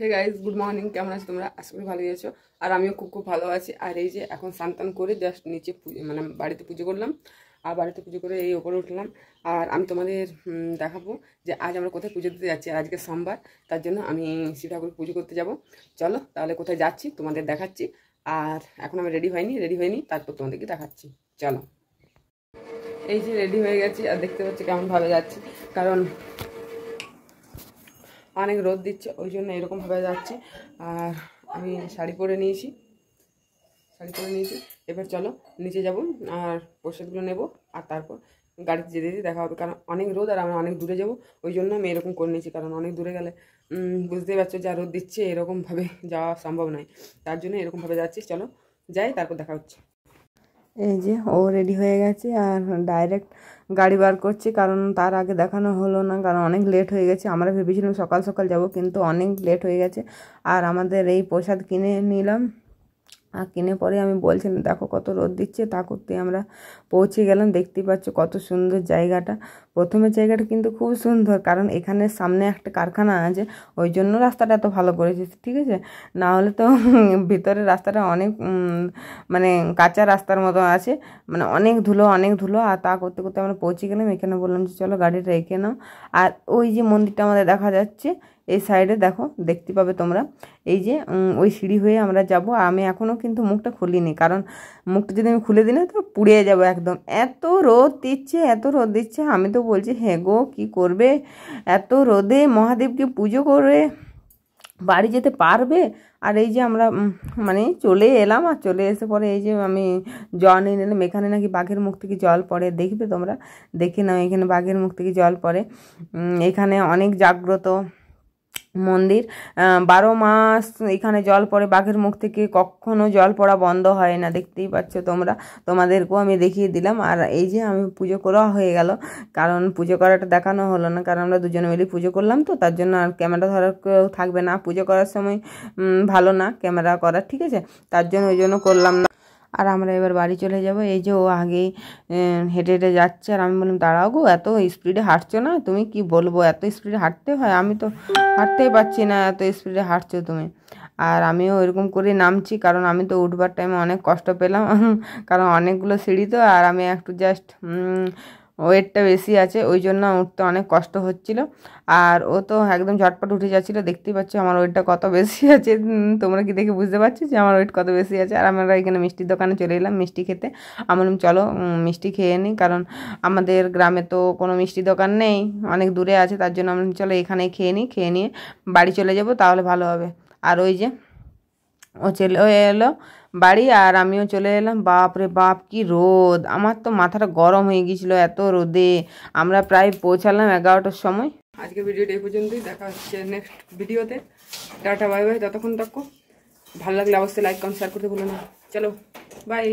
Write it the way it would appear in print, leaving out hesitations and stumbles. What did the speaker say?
Hey guys, good morning. কেমন আছো তোমরা? আশা করি ভালোই আছো। আর আমিও খুব খুব ভালো আছি। আর এই যে এখন স্নান করে জাস্ট নিচে মানে বাড়িতে পুজো করলাম। আর বাড়িতে পুজো করে এই ওপরে উঠলাম। আর আমি তোমাদের দেখাবো যে আজ আমরা কোথায় পুজো দিতে যাচ্ছি। আর আজকে সোমবার, তার জন্য আমি শিব ঠাকুর পুজো করতে যাব। চলো তাহলে কোথায় যাচ্ছি তোমাদের দেখাচ্ছি। আর এখন আমি রেডি হয়নি, তারপর তোমাদেরকে দেখাচ্ছি। চলো, এই যে রেডি হয়ে গেছি। আর দেখতে পাচ্ছি কেমনভাবে যাচ্ছি, কারণ অনেক রোদ দিচ্ছে, ওই জন্য এরকমভাবে যাচ্ছি। আর আমি শাড়ি পরে নিয়েছি। এবার চলো নিচে যাব আর প্রসাদগুলো নেব। আর তারপর গাড়িতে যেতে যেতে দেখা হবে, কারণ অনেক রোদ আর আমরা অনেক দূরে যাব। ওই জন্য আমি এরকম করে নিয়েছি, কারণ অনেক দূরে গেলে বুঝতেই পারছো যা রোদ দিচ্ছে, এরকমভাবে যাওয়া সম্ভব নয়। তার জন্য এরকমভাবে যাচ্ছি। চলো যাই, তারপর দেখা হচ্ছে। এই যে ও রেডি হয়ে গেছে আর ডাইরেক্ট গাড়ি বার করছে, কারণ তার আগে দেখানো হলো না, কারণ অনেক লেট হয়ে গেছে। আমরা ভেবেছিলাম সকাল সকাল যাব, কিন্তু অনেক লেট হয়ে গেছে। আর আমাদের এই প্রসাদ কিনে নিলাম। আর কিনে পরে আমি বলছিলাম দেখো কত রোদ দিচ্ছে, তা করতে আমরা পৌঁছে গেলাম। দেখতেই পাচ্ছ কত সুন্দর জায়গাটা। প্রথমের জায়গাটা কিন্তু খুব সুন্দর, কারণ এখানে সামনে একটা কারখানা আছে, ওই জন্য রাস্তাটা এত ভালো করেছে, ঠিক আছে। না হলে তো ভিতরের রাস্তাটা অনেক মানে কাঁচা রাস্তার মতো আছে, মানে অনেক ধুলো। আর তা করতে করতে আমরা পৌঁছে গেলাম। এখানে বললাম যে চলো গাড়িটা রেখে নাও। আর ওই যে মন্দিরটা আমাদের দেখা যাচ্ছে এই সাইডে, দেখো দেখতে পাবে তোমরা। এই যে ওই সিঁড়ি হয়ে আমরা যাব। আমি এখনও কিন্তু মুখটা খুলিনি, কারণ মুখটা যদি আমি খুলে দিই না তো পুড়িয়ে যাবো একদম। এত রোদ দিচ্ছে। আমি তো বলছি হ্যাঁ গো, কী করবে এত রোদে? মহাদেবকে পুজো করে বাড়ি যেতে পারবে? আর এই যে আমরা মানে চলে এলাম। আর চলে এসে পরে এই যে আমি জল নিয়ে নিলাম। এখানে নাকি বাঘের মুখ থেকে জল পড়ে, দেখবে তোমরা, দেখে নাও। এখানে বাঘের মুখ থেকে জল পড়ে। এখানে অনেক জাগ্রত মন্দির, 12 মাস এখানে জল পড়ে বাঘের মুখ থেকে, কখনো জল পড়া বন্ধ হয় না। দেখতেই পাচ্ছ তোমরা, তোমাদেরকেও আমি দেখিয়ে দিলাম। আর এই যে আমি পুজো করা হয়ে গেল, কারণ পুজো করাটা দেখানো হলো না, কারণ আমরা দুজনে মিলে পুজো করলাম, তো তার জন্য আর ক্যামেরা ধরার কেউ থাকবে না। পুজো করার সময় ভালো না ক্যামেরা করা, ঠিক আছে, তার জন্য ওই জন্য করলাম না। আর আমরা এবার বাড়ি চলে যাব। এই যে ও আগেই হেঁটে হেঁটে যাচ্ছে, আর আমি বললাম দাঁড়াও গো, এত স্পিডে হাঁটছো না তুমি, কি বলবো, এত স্পিডে হাঁটতে হয়? আমি তো হাঁটতেই পারছি না, এত স্পিডে হাঁটছো তুমি। আর আমিও এরকম করে নামছি, কারণ আমি তো উঠবার টাইমে অনেক কষ্ট পেলাম, কারণ অনেকগুলো সিঁড়ি তো। আর আমি একটু জাস্ট ওয়েটটা বেশি আছে, ওই জন্য উঠতে অনেক কষ্ট হচ্ছিল। আর ও তো একদম ঝটপট উঠে যাচ্ছিলো। দেখতেই পাচ্ছ আমার ওয়েটটা কত বেশি আছে। তোমরা কি দেখে বুঝতে পারছো যে আমার ওয়েট কত বেশি আছে? আর আমরা এখানে মিষ্টির দোকানে চলে এলাম মিষ্টি খেতে। আমি বললাম চলো মিষ্টি খেয়ে নিই, কারণ আমাদের গ্রামে তো কোনো মিষ্টি দোকান নেই, অনেক দূরে আছে। তার জন্য আমরা চলো এখানেই খেয়ে নিয়ে বাড়ি চলে যাব, তাহলে ভালো হবে। আর ওই যে ও এলো বাড়ি, আর আমিও চলে এলাম। বাপ রে বাপ, কি রোদ! আমার তো মাথাটা গরম হয়ে গিয়েছিলো এত রোদে। আমরা প্রায় পৌঁছালাম 11টার সময়। আজকের ভিডিওটা এই পর্যন্তই। দেখা হচ্ছে নেক্সট ভিডিওতে। Tata, bye bye. ততক্ষণ ভালো লাগলে অবশ্যই লাইক কমেন্ট শেয়ার করতে ভুলো না। চলো বাই।